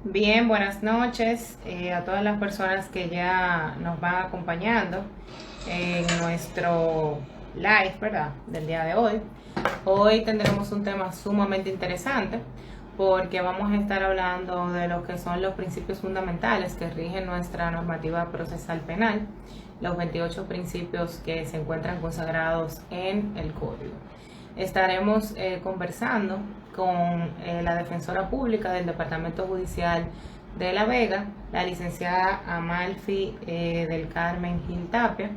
Bien, buenas noches a todas las personas que ya nos van acompañando en nuestro live, ¿verdad? Del día de hoy. Hoy tendremos un tema sumamente interesante porque vamos a estar hablando de lo que son los principios fundamentales que rigen nuestra normativa procesal penal, los 28 principios que se encuentran consagrados en el código. Estaremos conversando con la defensora pública del Departamento Judicial de La Vega, la licenciada Amalfi del Carmen Gil Tapia.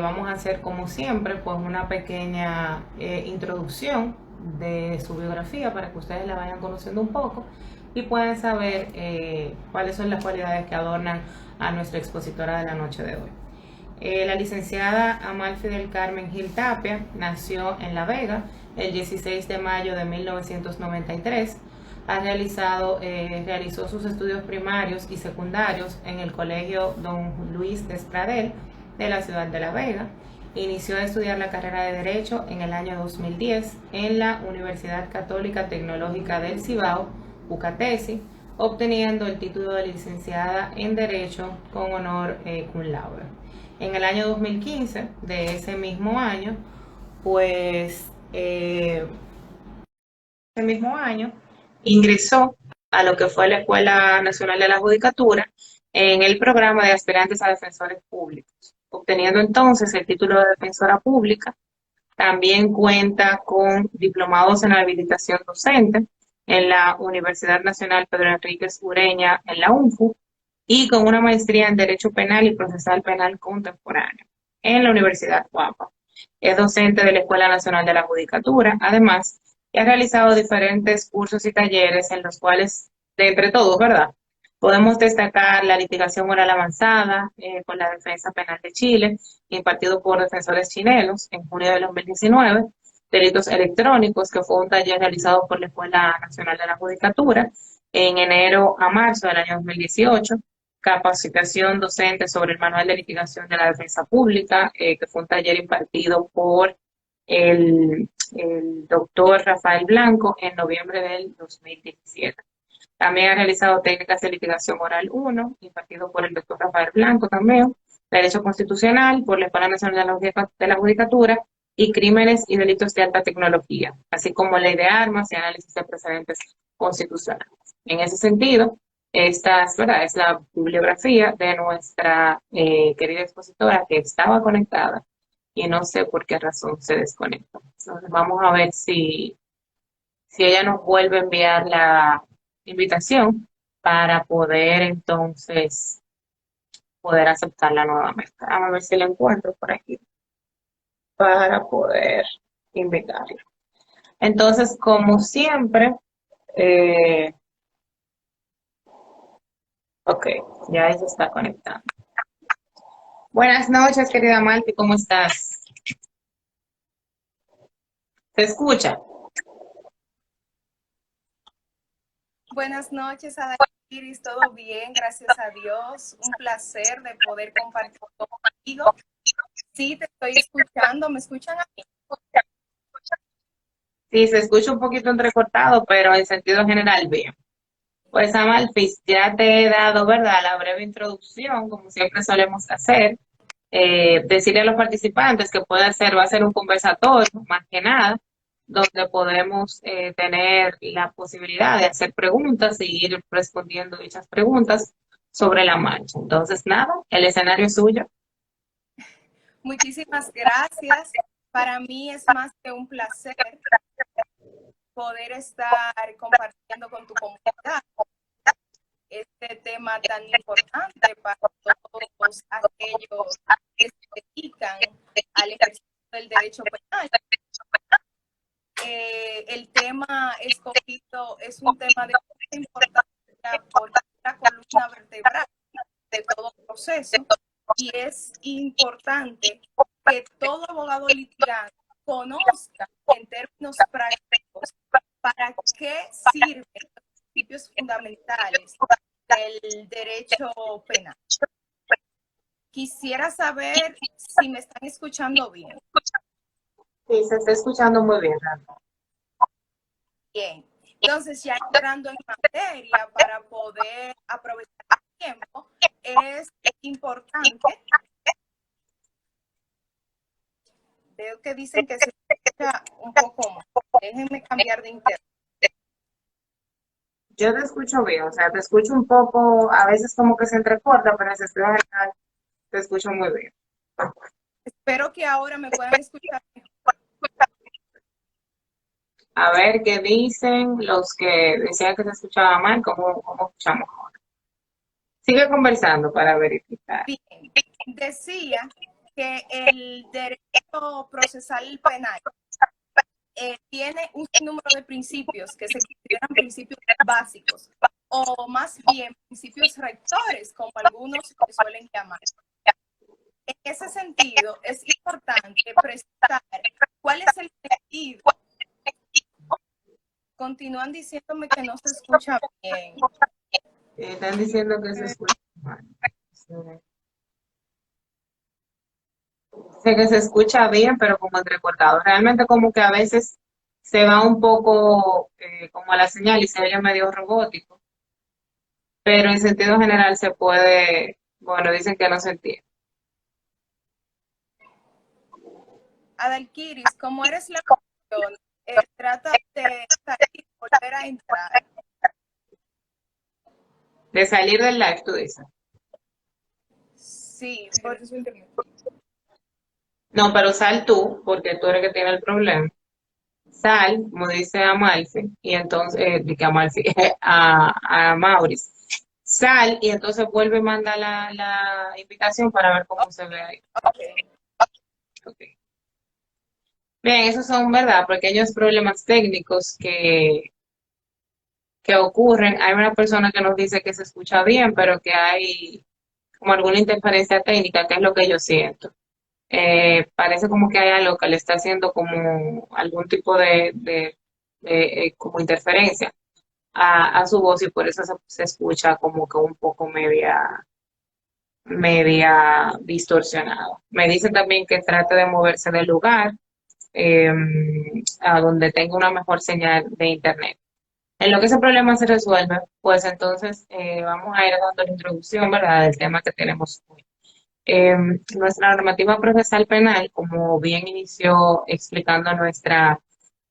Vamos a hacer, como siempre, pues una pequeña introducción de su biografía para que ustedes la vayan conociendo un poco y puedan saber cuáles son las cualidades que adornan a nuestra expositora de la noche de hoy. La licenciada Amalfi del Carmen Gil Tapia nació en La Vega el 16 de mayo de 1993. Realizó sus estudios primarios y secundarios en el Colegio Don Luis Despradel de la ciudad de La Vega. Inició a estudiar la carrera de Derecho en el año 2010 en la Universidad Católica Tecnológica del Cibao, UCATESI, obteniendo el título de licenciada en Derecho con honor cum laude. En el año 2015 de ese mismo año, pues ese mismo año ingresó a lo que fue la Escuela Nacional de la Judicatura en el programa de aspirantes a defensores públicos, obteniendo entonces el título de defensora pública. También cuenta con diplomados en habilitación docente en la Universidad Nacional Pedro Enríquez Ureña en la UNFU y con una maestría en Derecho Penal y Procesal Penal Contemporáneo en la Universidad Guapa. Es docente de la Escuela Nacional de la Judicatura, además, y ha realizado diferentes cursos y talleres en los cuales, de entre todos, ¿verdad? Podemos destacar la litigación oral avanzada con la defensa penal de Chile, impartido por defensores chilenos en junio de 2019, delitos electrónicos, que fue un taller realizado por la Escuela Nacional de la Judicatura en enero a marzo del año 2018, capacitación docente sobre el manual de litigación de la defensa pública, que fue un taller impartido por el doctor Rafael Blanco en noviembre del 2017. También ha realizado técnicas de litigación oral 1, impartido por el doctor Rafael Blanco también, Derecho Constitucional por la Escuela Nacional de la Judicatura y Crímenes y Delitos de Alta Tecnología, así como Ley de Armas y Análisis de Precedentes Constitucionales. En ese sentido, ¿verdad? Es la bibliografía de nuestra querida expositora que estaba conectada y no sé por qué razón se desconectó. Entonces, vamos a ver si ella nos vuelve a enviar la invitación para poder entonces poder aceptarla nuevamente. Vamos a ver si la encuentro por aquí para poder invitarla. Entonces, como siempre, eh, ok, ya ella está conectada. Buenas noches, querida Malti, ¿cómo estás? ¿Se escucha? Buenas noches, Iris, ¿todo bien? Gracias a Dios. Un placer de poder compartir contigo. Sí, te estoy escuchando. ¿Me escuchan a mí? Sí, se escucha un poquito entrecortado, pero en sentido general bien. Pues Amalfis, ya te he dado, ¿verdad?, la breve introducción, como siempre solemos hacer. Decirle a los participantes que va a ser un conversatorio, más que nada, donde podemos tener la posibilidad de hacer preguntas y ir respondiendo dichas preguntas sobre la marcha. Entonces, nada, el escenario es suyo. Muchísimas gracias. Para mí es más que un placer poder estar compartiendo con tu comunidad este tema tan importante para todos aquellos que se dedican al ejercicio del derecho penal. El tema escogido es un tema de mucha importancia porque es la columna vertebral de todo proceso y es importante que todo abogado litigante conozca en términos prácticos para qué sirven los principios fundamentales del derecho penal. Quisiera saber si me están escuchando bien. Sí, se está escuchando muy bien, Rafa. Bien. Entonces, ya entrando en materia para poder aprovechar el tiempo, es importante. Veo que dicen que se escucha un poco más. Déjenme cambiar de internet. Yo te escucho bien, o sea, te escucho un poco, a veces como que se entrecorta, pero en sentido general te escucho muy bien. Espero que ahora me puedan escuchar mejor. A ver qué dicen los que decían que se escuchaba mal, cómo escuchamos ahora. Sigue conversando para verificar. Bien, decía que el derecho procesal penal tiene un número de principios que se consideran principios básicos o más bien principios rectores, como algunos se suelen llamar. En ese sentido, es importante precisar cuál es el sentido. Continúan diciéndome que no se escucha bien. Están diciendo que se escucha mal. Sé que se escucha bien, pero como entrecortado. Realmente como que a veces se va un poco como a la señal y se oye medio robótico, pero en sentido general se puede, bueno, dicen que no se entiende. Adalkiris, como eres la opción, trata de salir y volver a entrar. De salir del live, tú dices. Sí, por su internet. No, pero sal tú, porque tú eres que tiene el problema. Sal, como dice Amalfi, y entonces, di que Amalfi, a Maurice. Sal y entonces vuelve y manda la invitación para ver cómo se ve ahí. Ok. Ok. Bien, esos son, ¿verdad? Pequeños problemas técnicos que ocurren. Hay una persona que nos dice que se escucha bien, pero que hay como alguna interferencia técnica, que es lo que yo siento. Parece como que hay algo que le está haciendo como algún tipo de como interferencia a su voz y por eso se escucha como que un poco media distorsionado. Me dicen también que trate de moverse del lugar eh, a donde tenga una mejor señal de internet. En lo que ese problema se resuelve, pues entonces vamos a ir dando la introducción, ¿verdad?, del tema que tenemos hoy. Nuestra normativa procesal penal, como bien inició explicando nuestra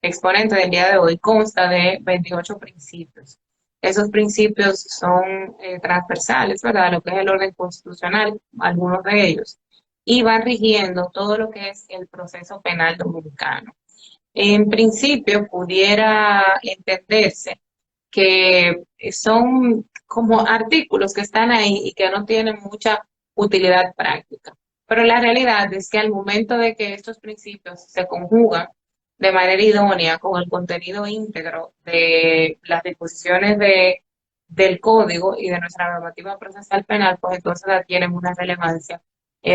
exponente del día de hoy, consta de 28 principios. Esos principios son transversales, ¿verdad?, lo que es el orden constitucional, algunos de ellos, y van rigiendo todo lo que es el proceso penal dominicano. En principio, pudiera entenderse que son como artículos que están ahí y que no tienen mucha utilidad práctica. Pero la realidad es que al momento de que estos principios se conjugan de manera idónea con el contenido íntegro de las disposiciones del código y de nuestra normativa procesal penal, pues entonces adquieren una relevancia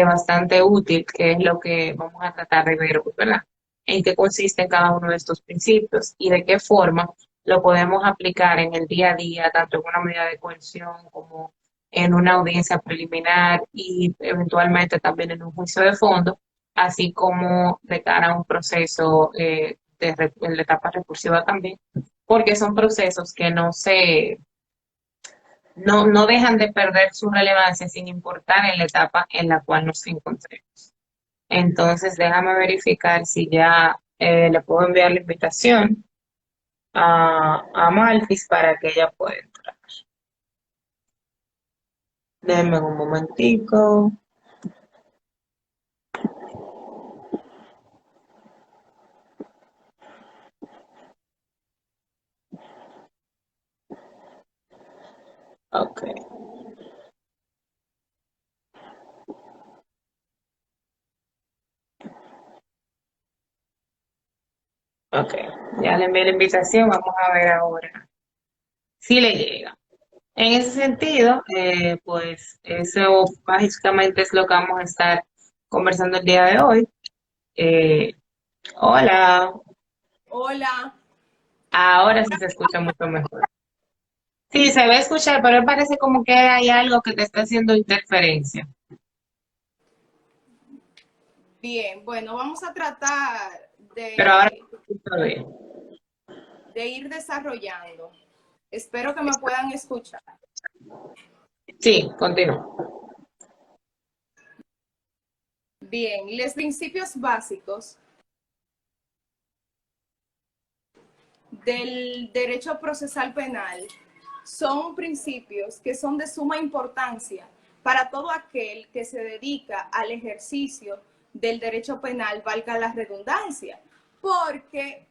bastante útil, que es lo que vamos a tratar de ver hoy, ¿verdad? En qué consisten cada uno de estos principios y de qué forma lo podemos aplicar en el día a día, tanto en una medida de coerción como en una audiencia preliminar y eventualmente también en un juicio de fondo, así como de cara a un proceso en la etapa recursiva también, porque son procesos que no dejan de perder su relevancia sin importar en la etapa en la cual nos encontremos. Entonces, déjame verificar si ya le puedo enviar la invitación a Malfis para que ella pueda entrar. Denme un momentico. Ok, ok. Ya le envié la invitación, vamos a ver ahora si le llega. En ese sentido, pues eso básicamente es lo que vamos a estar conversando el día de hoy. Eh, hola, Hola. ahora sí se escucha mucho mejor. Sí, se va a escuchar, pero parece como que hay algo que te está haciendo interferencia. Bien, bueno, vamos a tratar Pero ahora de, sí se escucha bien. de ir desarrollando. Espero que me puedan escuchar. Sí, continúa. Bien, los principios básicos del derecho procesal penal son principios que son de suma importancia para todo aquel que se dedica al ejercicio del derecho penal, valga la redundancia, porque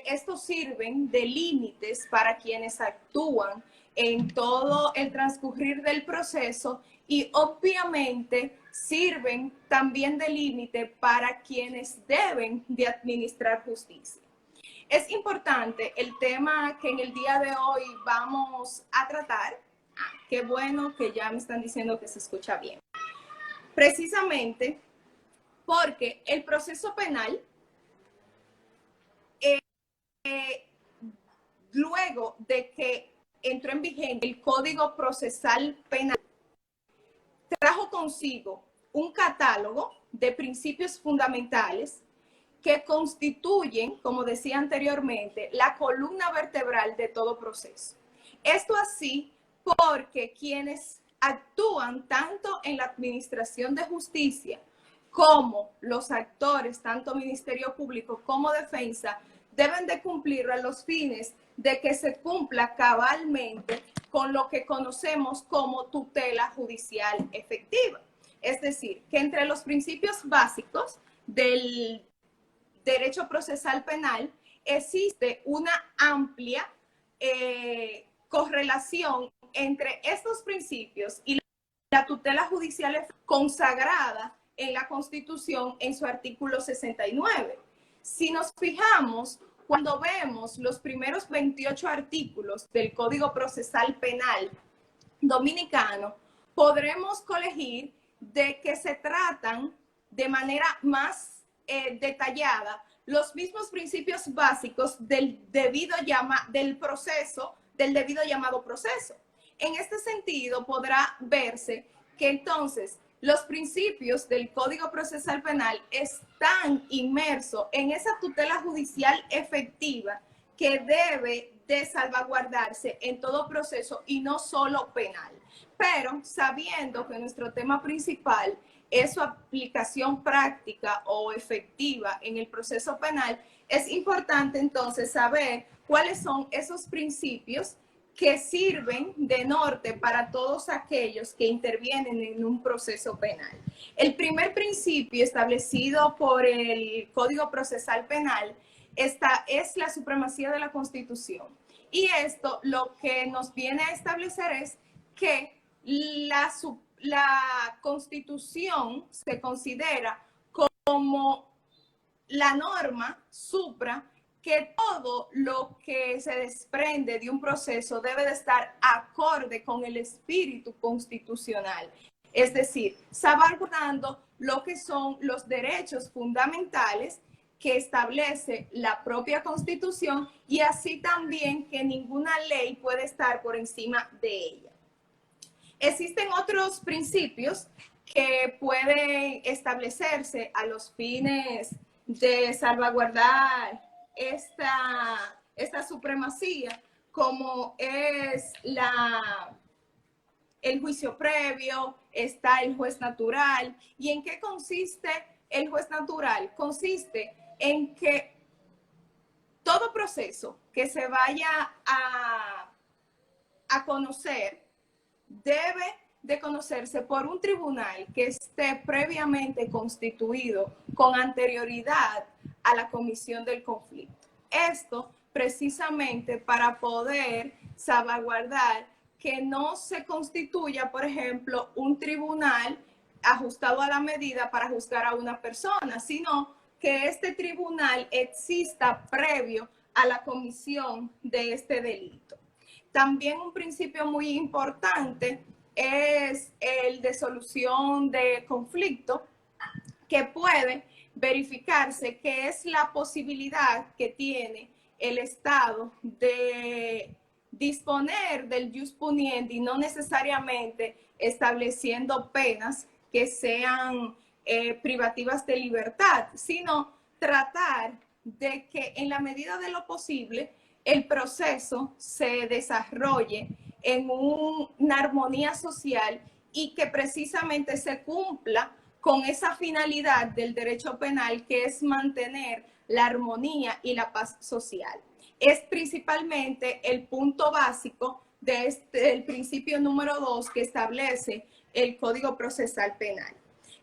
estos sirven de límites para quienes actúan en todo el transcurrir del proceso y obviamente sirven también de límite para quienes deben de administrar justicia. Es importante el tema que en el día de hoy vamos a tratar. Qué bueno que ya me están diciendo que se escucha bien. Precisamente porque el proceso penal, luego de que entró en vigencia el Código Procesal Penal, trajo consigo un catálogo de principios fundamentales que constituyen, como decía anteriormente, la columna vertebral de todo proceso. Esto así porque quienes actúan tanto en la administración de justicia como los actores, tanto Ministerio Público como Defensa, deben de cumplir a los fines de que se cumpla cabalmente con lo que conocemos como tutela judicial efectiva. Es decir, que entre los principios básicos del derecho procesal penal existe una amplia correlación entre estos principios y la tutela judicial consagrada en la Constitución en su artículo 69. Si nos fijamos, cuando vemos los primeros 28 artículos del Código Procesal Penal dominicano, podremos colegir de que se tratan de manera más detallada los mismos principios básicos del debido llamado proceso. En este sentido, podrá verse que entonces los principios del Código Procesal Penal están inmersos en esa tutela judicial efectiva que debe de salvaguardarse en todo proceso y no solo penal. Pero sabiendo que nuestro tema principal es su aplicación práctica o efectiva en el proceso penal, es importante entonces saber cuáles son esos principios que sirven de norte para todos aquellos que intervienen en un proceso penal. El primer principio establecido por el Código Procesal Penal es la supremacía de la Constitución. Y esto lo que nos viene a establecer es que la Constitución se considera como la norma supra que todo lo que se desprende de un proceso debe de estar acorde con el espíritu constitucional. Es decir, salvaguardando lo que son los derechos fundamentales que establece la propia Constitución y así también que ninguna ley puede estar por encima de ella. Existen otros principios que pueden establecerse a los fines de salvaguardar esta supremacía, como es el juicio previo, está el juez natural. ¿Y en qué consiste el juez natural? Consiste en que todo proceso que se vaya a conocer debe de conocerse por un tribunal que esté previamente constituido con anterioridad a la comisión del conflicto. Esto precisamente para poder salvaguardar que no se constituya, por ejemplo, un tribunal ajustado a la medida para juzgar a una persona, sino que este tribunal exista previo a la comisión de este delito. También un principio muy importante es el de solución de conflicto, que puede verificarse que es la posibilidad que tiene el Estado de disponer del jus puniendi, no necesariamente estableciendo penas que sean privativas de libertad, sino tratar de que en la medida de lo posible el proceso se desarrolle en una armonía social y que precisamente se cumpla con esa finalidad del derecho penal, que es mantener la armonía y la paz social. Es principalmente el punto básico del principio número 2 que establece el Código Procesal Penal.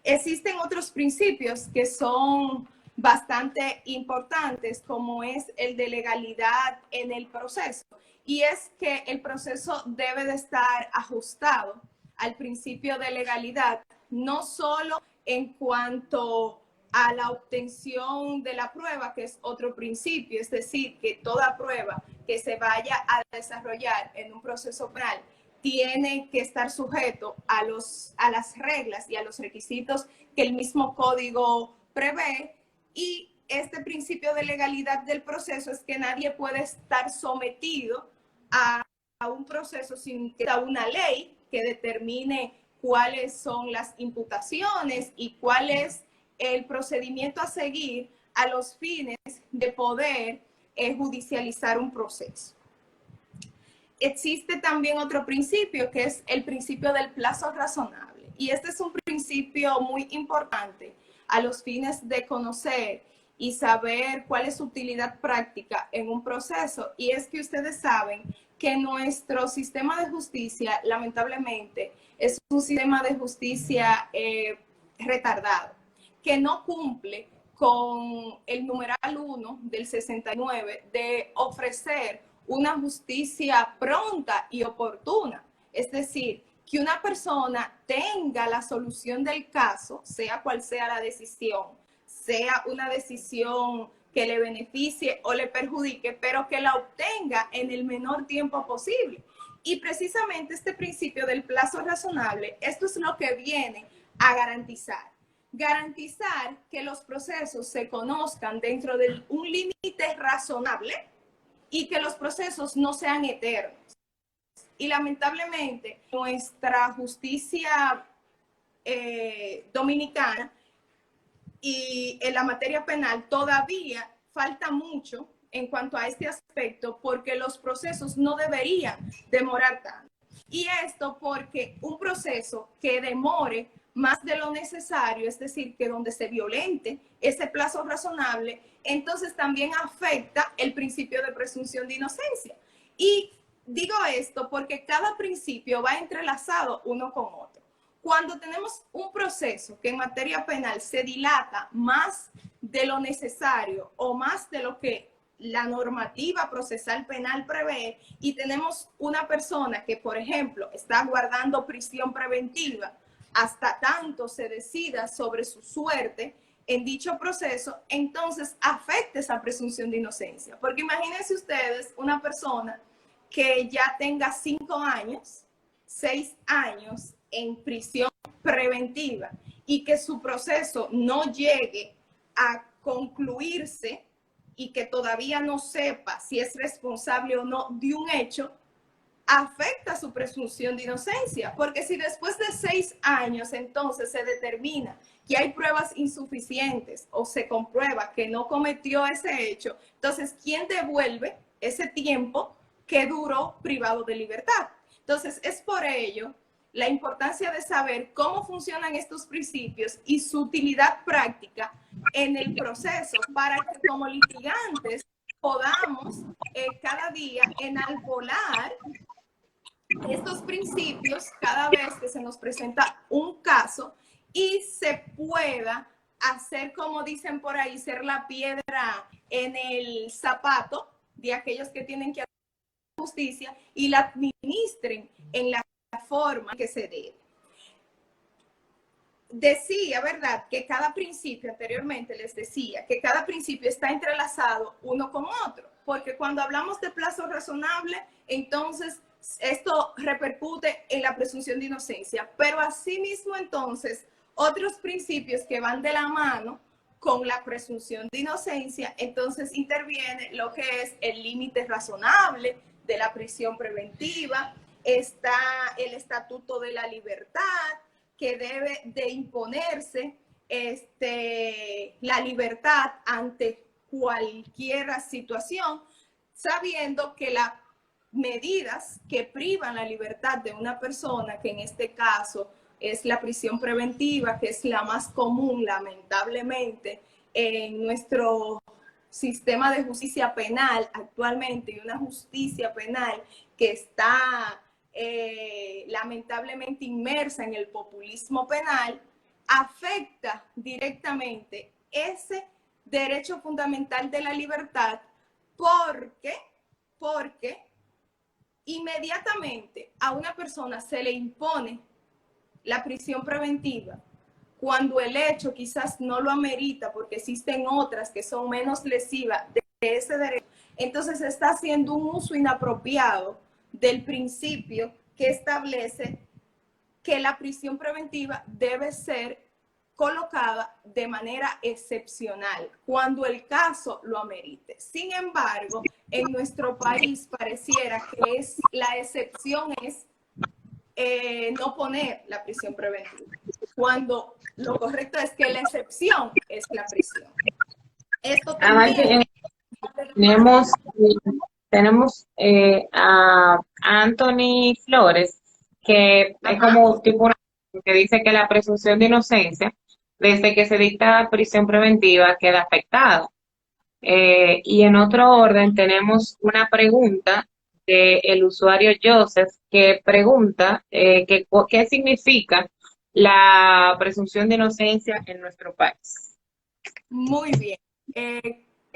Existen otros principios que son bastante importantes, como es el de legalidad en el proceso, y es que el proceso debe de estar ajustado al principio de legalidad, no solo en cuanto a la obtención de la prueba, que es otro principio, es decir, que toda prueba que se vaya a desarrollar en un proceso penal tiene que estar sujeto a las reglas y a los requisitos que el mismo código prevé. Y este principio de legalidad del proceso es que nadie puede estar sometido a un proceso sin que haya una ley que determine cuáles son las imputaciones y cuál es el procedimiento a seguir a los fines de poder judicializar un proceso. Existe también otro principio, que es el principio del plazo razonable. Y este es un principio muy importante a los fines de conocer y saber cuál es su utilidad práctica en un proceso. Y es que ustedes saben que nuestro sistema de justicia, lamentablemente, es un sistema de justicia retardado, que no cumple con el numeral 1 del 69 de ofrecer una justicia pronta y oportuna. Es decir, que una persona tenga la solución del caso, sea cual sea la decisión, sea una decisión que le beneficie o le perjudique, pero que la obtenga en el menor tiempo posible. Y precisamente este principio del plazo razonable, esto es lo que viene a garantizar. Garantizar que los procesos se conozcan dentro de un límite razonable y que los procesos no sean eternos. Y lamentablemente nuestra justicia dominicana y en la materia penal todavía falta mucho en cuanto a este aspecto, porque los procesos no deberían demorar tanto. Y esto porque un proceso que demore más de lo necesario, es decir, que donde se violente ese plazo razonable, entonces también afecta el principio de presunción de inocencia. Y digo esto porque cada principio va entrelazado uno con otro. Cuando tenemos un proceso que en materia penal se dilata más de lo necesario o más de lo que la normativa procesal penal prevé, y tenemos una persona que, por ejemplo, está guardando prisión preventiva hasta tanto se decida sobre su suerte en dicho proceso, entonces afecta esa presunción de inocencia. Porque imagínense ustedes una persona que ya tenga 5 años, 6 años en prisión preventiva y que su proceso no llegue a concluirse y que todavía no sepa si es responsable o no de un hecho, afecta su presunción de inocencia, porque si después de 6 años entonces se determina que hay pruebas insuficientes o se comprueba que no cometió ese hecho, entonces ¿quién devuelve ese tiempo que duró privado de libertad? Entonces es por ello la importancia de saber cómo funcionan estos principios y su utilidad práctica en el proceso, para que como litigantes podamos cada día enarbolar estos principios cada vez que se nos presenta un caso y se pueda hacer, como dicen por ahí, ser la piedra en el zapato de aquellos que tienen que hacer justicia y la administren en la forma que se debe. Decía, ¿verdad?, que cada principio, anteriormente les decía, que cada principio está entrelazado uno con otro, porque cuando hablamos de plazo razonable, entonces esto repercute en la presunción de inocencia, pero asimismo entonces otros principios que van de la mano con la presunción de inocencia, entonces interviene lo que es el límite razonable de la prisión preventiva, está el Estatuto de la Libertad, que debe de imponerse la libertad ante cualquier situación, sabiendo que las medidas que privan la libertad de una persona, que en este caso es la prisión preventiva, que es la más común, lamentablemente, en nuestro sistema de justicia penal actualmente, y una justicia penal que está lamentablemente inmersa en el populismo penal, afecta directamente ese derecho fundamental de la libertad, porque inmediatamente a una persona se le impone la prisión preventiva cuando el hecho quizás no lo amerita, porque existen otras que son menos lesivas de ese derecho. Entonces se está haciendo un uso inapropiado del principio que establece que la prisión preventiva debe ser colocada de manera excepcional, cuando el caso lo amerite. Sin embargo, en nuestro país pareciera que la excepción es no poner la prisión preventiva, cuando lo correcto es que la excepción es la prisión. Esto también... Tenemos, tenemos a Anthony Flores, que es como tipo que dice que la presunción de inocencia, desde que se dicta prisión preventiva, queda afectada. Y en otro orden tenemos una pregunta del usuario Joseph, que pregunta qué significa la presunción de inocencia en nuestro país. Muy bien.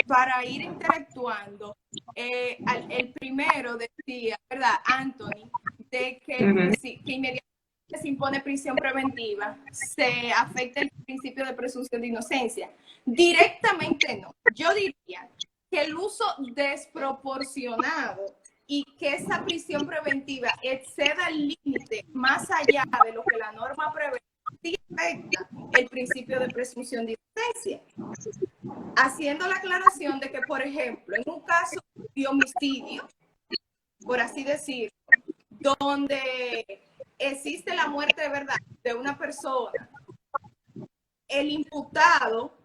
Para ir interactuando, el primero decía, ¿verdad, Anthony? De que, sí, que inmediatamente se impone prisión preventiva, se afecta el principio de presunción de inocencia. Directamente no. Yo diría que el uso desproporcionado y que esa prisión preventiva exceda el límite más allá de lo que la norma prevé, sí afecta el principio de presunción de inocencia. Haciendo la aclaración de que, por ejemplo, en un caso de homicidio, por así decirlo, donde existe la muerte de verdad de una persona, el imputado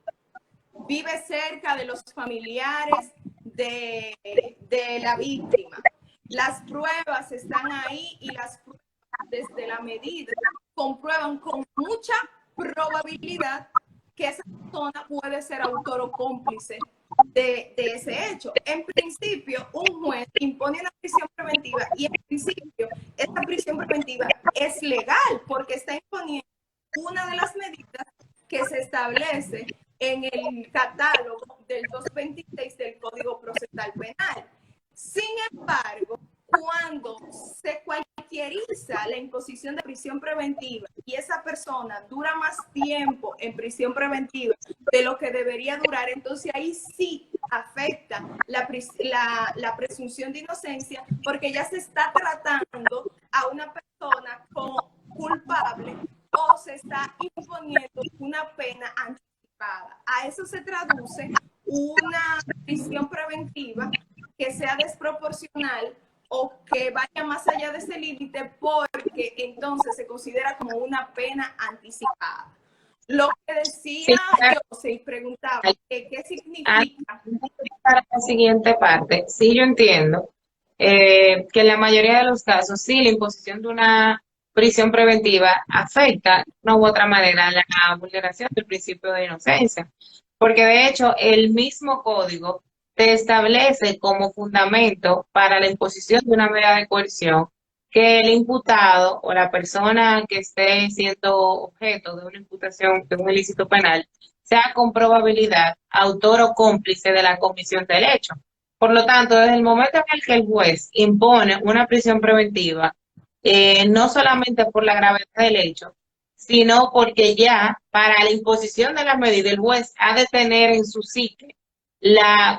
vive cerca de los familiares de la víctima. Las pruebas están ahí y las pruebas desde la medida comprueban con mucha probabilidad que esa persona puede ser autor o cómplice de ese hecho. En principio, un juez impone una prisión preventiva y en principio esta prisión preventiva es legal porque está imponiendo una de las medidas que se establece en el catálogo del 226 del Código Procesal Penal. Sin embargo, cuando se cualquieriza la imposición de prisión preventiva y esa persona dura más tiempo en prisión preventiva de lo que debería durar, entonces ahí sí afecta la presunción de inocencia, porque ya se está tratando a una persona como culpable o se está imponiendo una pena anticipada. A eso se traduce una prisión preventiva que sea desproporcional o que vaya más allá de ese límite, porque entonces se considera como una pena anticipada. Lo que decía José y preguntaba, ¿qué significa? Para la siguiente parte, sí, yo entiendo que en la mayoría de los casos, sí, la imposición de una prisión preventiva afecta de una u otra manera la vulneración del principio de inocencia, porque de hecho el mismo código te establece como fundamento para la imposición de una medida de coerción que el imputado o la persona que esté siendo objeto de una imputación de un ilícito penal sea con probabilidad autor o cómplice de la comisión del hecho. Por lo tanto, desde el momento en el que el juez impone una prisión preventiva, no solamente por la gravedad del hecho, sino porque ya para la imposición de la medida el juez ha de tener en su psique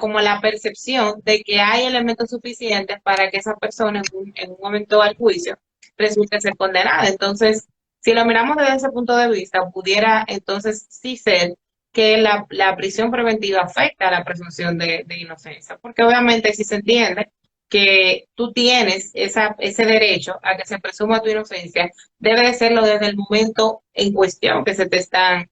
como la percepción de que hay elementos suficientes para que esa persona en un momento al juicio resulte ser condenada. Entonces, si lo miramos desde ese punto de vista, pudiera entonces sí ser que la prisión preventiva afecta a la presunción de inocencia, porque obviamente si se entiende que tú tienes ese derecho a que se presuma tu inocencia, debe de serlo desde el momento en cuestión que se te están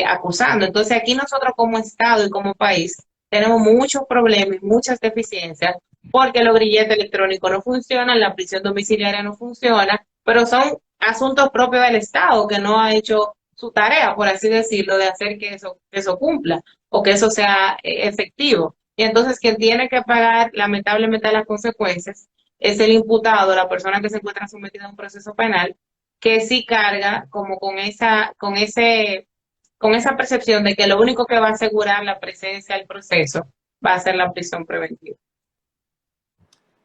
acusando. Entonces aquí nosotros como Estado y como país tenemos muchos problemas y muchas deficiencias porque los grilletes electrónicos no funcionan, la prisión domiciliaria no funciona, pero son asuntos propios del Estado que no ha hecho su tarea, por así decirlo, de hacer que eso cumpla o que eso sea efectivo. Y entonces quien tiene que pagar lamentablemente las consecuencias es el imputado, la persona que se encuentra sometida a un proceso penal, que sí carga como con esa percepción de que lo único que va a asegurar la presencia del proceso va a ser la prisión preventiva.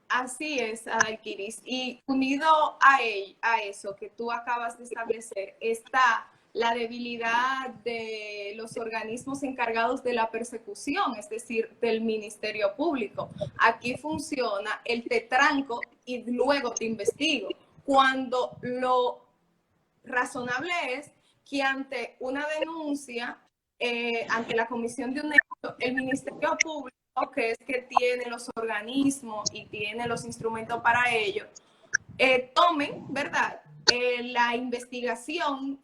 Así es, Adalkiris. Y unido a eso que tú acabas de establecer, está la debilidad de los organismos encargados de la persecución, es decir, del Ministerio Público. Aquí funciona el te tranco y luego te investigo, cuando lo razonable es que ante una denuncia, ante la comisión de un hecho, el Ministerio Público, que es que tiene los organismos y tiene los instrumentos para ello, tomen, ¿verdad? La investigación,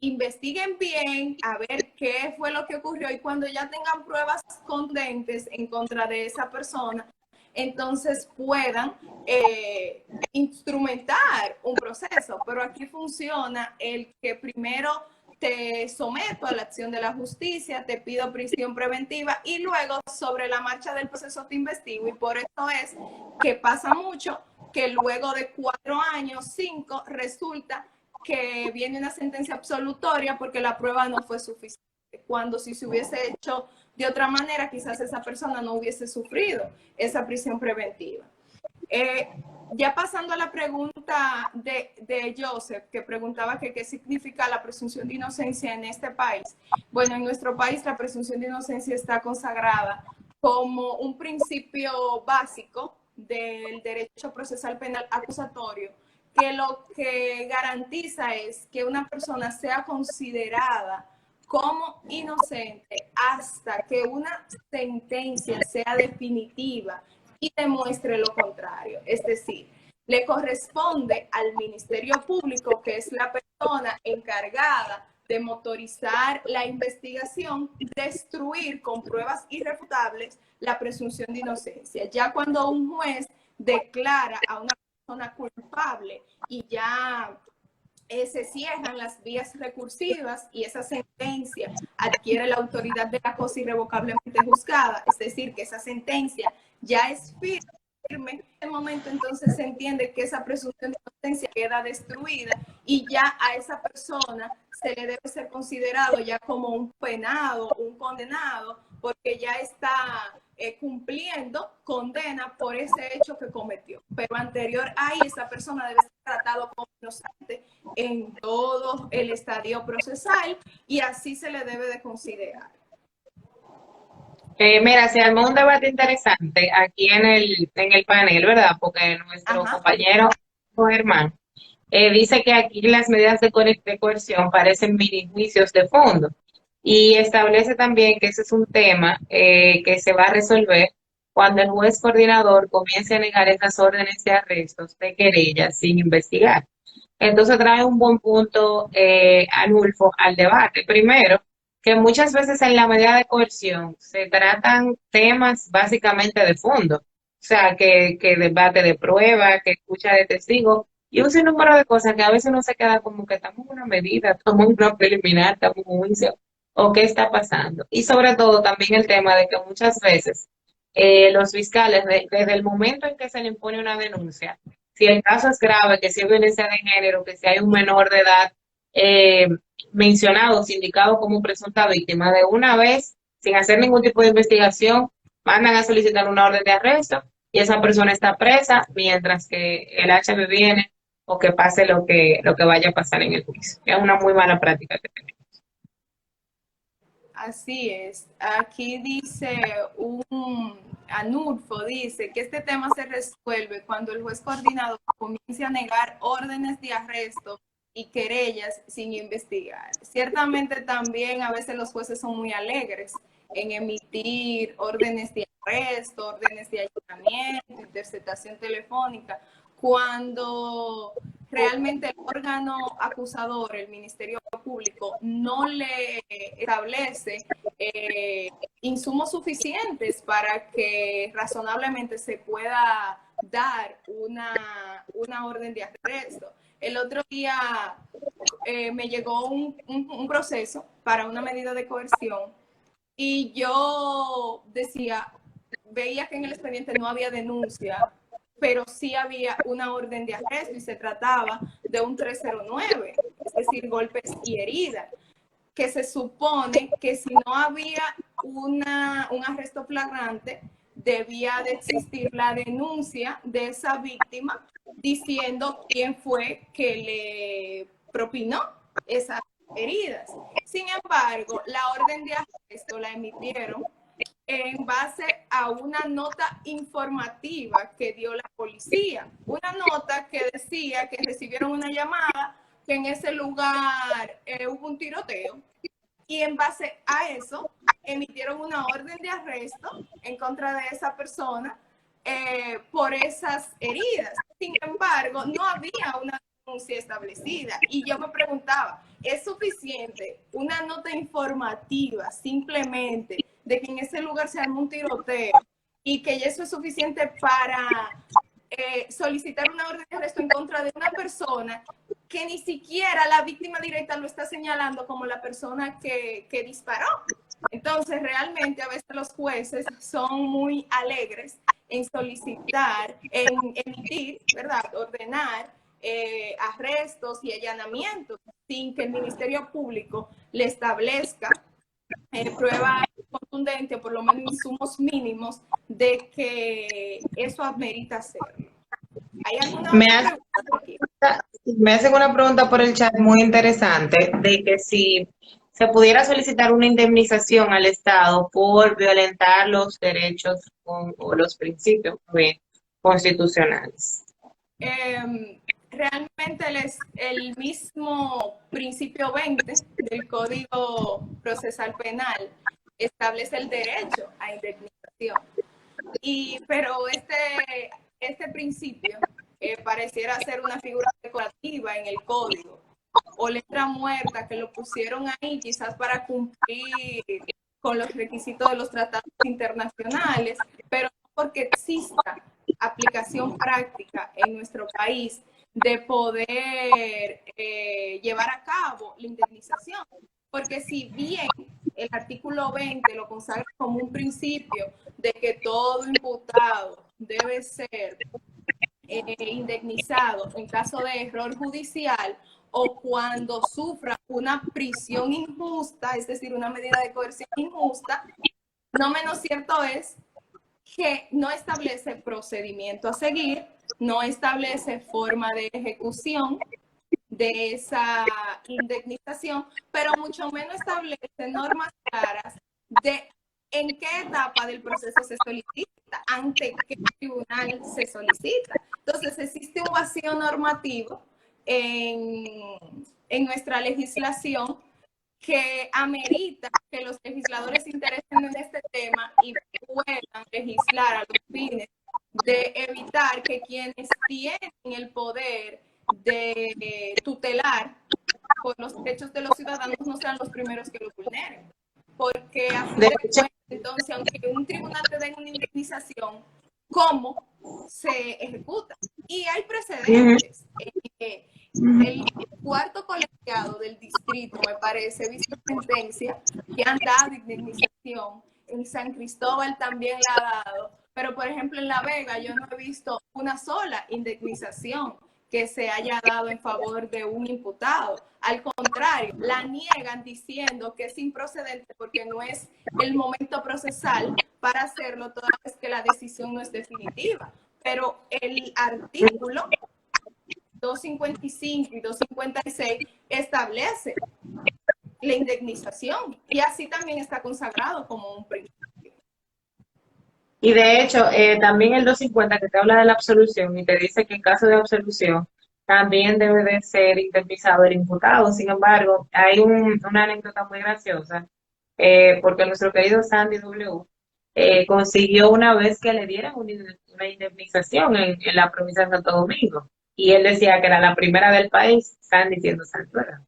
investiguen bien a ver qué fue lo que ocurrió y cuando ya tengan pruebas contundentes en contra de esa persona, entonces puedan instrumentar un proceso. Pero aquí funciona el que primero te someto a la acción de la justicia, te pido prisión preventiva y luego sobre la marcha del proceso te investigo. Y por eso es que pasa mucho que luego de 4 años, 5, resulta que viene una sentencia absolutoria porque la prueba no fue suficiente. Cuando si se hubiese hecho de otra manera, quizás esa persona no hubiese sufrido esa prisión preventiva. Ya pasando a la pregunta de Joseph, que preguntaba que qué significa la presunción de inocencia en este país. Bueno, en nuestro país la presunción de inocencia está consagrada como un principio básico del derecho procesal penal acusatorio, que lo que garantiza es que una persona sea considerada como inocente hasta que una sentencia sea definitiva y demuestre lo contrario. Es decir, le corresponde al Ministerio Público, que es la persona encargada de motorizar la investigación, destruir con pruebas irrefutables la presunción de inocencia. Ya cuando un juez declara a una persona culpable y ya se cierran las vías recursivas y esa sentencia adquiere la autoridad de la cosa irrevocablemente juzgada, es decir, que esa sentencia ya es firme, en ese momento entonces se entiende que esa presunción de inocencia queda destruida y ya a esa persona se le debe ser considerado ya como un penado, un condenado, porque ya está cumpliendo condena por ese hecho que cometió. Pero anterior a ahí, esa persona debe ser tratado como inocente en todo el estadio procesal y así se le debe de considerar. Mira, se armó un debate interesante aquí en el panel, ¿verdad? Porque nuestro Ajá. compañero Germán dice que aquí las medidas de coerción parecen mini juicios de fondo y establece también que ese es un tema que se va a resolver cuando el juez coordinador comience a negar esas órdenes de arrestos de querellas sin investigar. Entonces trae un buen punto, Anulfo, al debate. Primero, que muchas veces en la medida de coerción se tratan temas básicamente de fondo, o sea, que debate de prueba, que escucha de testigos y un sinnúmero de cosas que a veces uno se queda como que estamos en una medida, estamos en una preliminar, estamos en un juicio, o qué está pasando. Y sobre todo también el tema de que muchas veces los fiscales, desde el momento en que se le impone una denuncia, si el caso es grave, que si hay violencia de género, que si hay un menor de edad eh, mencionado, indicado como presunta víctima, de una vez, sin hacer ningún tipo de investigación, mandan a solicitar una orden de arresto y esa persona está presa mientras que el HB viene o que pase lo que vaya a pasar en el juicio. Es una muy mala práctica que tenemos. Así es. Aquí dice Anulfo dice que este tema se resuelve cuando el juez coordinador comience a negar órdenes de arresto y querellas sin investigar. Ciertamente también a veces los jueces son muy alegres en emitir órdenes de arresto, órdenes de allanamiento, interceptación telefónica, cuando realmente el órgano acusador, el Ministerio Público, no le establece insumos suficientes para que razonablemente se pueda dar una orden de arresto. El otro día me llegó un proceso para una medida de coerción y yo decía, veía que en el expediente no había denuncia, pero sí había una orden de arresto y se trataba de un 309, es decir, golpes y heridas, que se supone que si no había un arresto flagrante, debía de existir la denuncia de esa víctima diciendo quién fue que le propinó esas heridas. Sin embargo, la orden de arresto la emitieron en base a una nota informativa que dio la policía. Una nota que decía que recibieron una llamada, que en ese lugar hubo un tiroteo, y en base a eso emitieron una orden de arresto en contra de esa persona por esas heridas. Sin embargo, no había una denuncia establecida y yo me preguntaba, ¿es suficiente una nota informativa simplemente de que en ese lugar se armó un tiroteo y que eso es suficiente para solicitar una orden de arresto en contra de una persona que ni siquiera la víctima directa lo está señalando como la persona que disparó? Entonces, realmente a veces los jueces son muy alegres en solicitar, en emitir, ¿verdad?, ordenar arrestos y allanamientos sin que el Ministerio Público le establezca prueba contundente o por lo menos insumos mínimos de que eso amerita hacerlo. ¿Hay alguna Me otra hace, pregunta aquí? me hacen una pregunta por el chat muy interesante de que si se pudiera solicitar una indemnización al Estado por violentar los derechos o los principios constitucionales. Realmente el mismo principio 20 del Código Procesal Penal establece el derecho a indemnización. Pero este principio pareciera ser una figura decorativa en el código o letra muerta que lo pusieron ahí quizás para cumplir con los requisitos de los tratados internacionales, pero no porque exista aplicación práctica en nuestro país de poder llevar a cabo la indemnización. Porque si bien el artículo 20 lo consagra como un principio de que todo imputado debe ser indemnizado en caso de error judicial o cuando sufra una prisión injusta, es decir, una medida de coerción injusta, no menos cierto es que no establece procedimiento a seguir, no establece forma de ejecución de esa indemnización, pero mucho menos establece normas claras de en qué etapa del proceso se solicita, ante qué tribunal se solicita. Entonces, existe un vacío normativo en nuestra legislación que amerita que los legisladores se interesen en este tema y puedan legislar a los fines de evitar que quienes tienen el poder de tutelar por los derechos de los ciudadanos no sean los primeros que lo vulneren. Porque a fin de cuentas, entonces, aunque un tribunal te dé una indemnización, ¿cómo se ejecuta? Y hay precedentes. El cuarto colegiado del distrito, me parece, he visto sentencia que han dado indemnización. En San Cristóbal también la ha dado. Pero, por ejemplo, en La Vega yo no he visto una sola indemnización que se haya dado en favor de un imputado. Al contrario, la niegan diciendo que es improcedente porque no es el momento procesal para hacerlo toda vez que la decisión no es definitiva. Pero el artículo 255 y 256 establece la indemnización y así también está consagrado como un principio. Y de hecho, también el 250 que te habla de la absolución y te dice que en caso de absolución también debe de ser indemnizado el imputado. Sin embargo, hay una anécdota muy graciosa, porque nuestro querido Sandy W. Consiguió una vez que le dieran una indemnización en la provincia de Santo Domingo. y él decía que era la primera del país, están diciendo Santuera.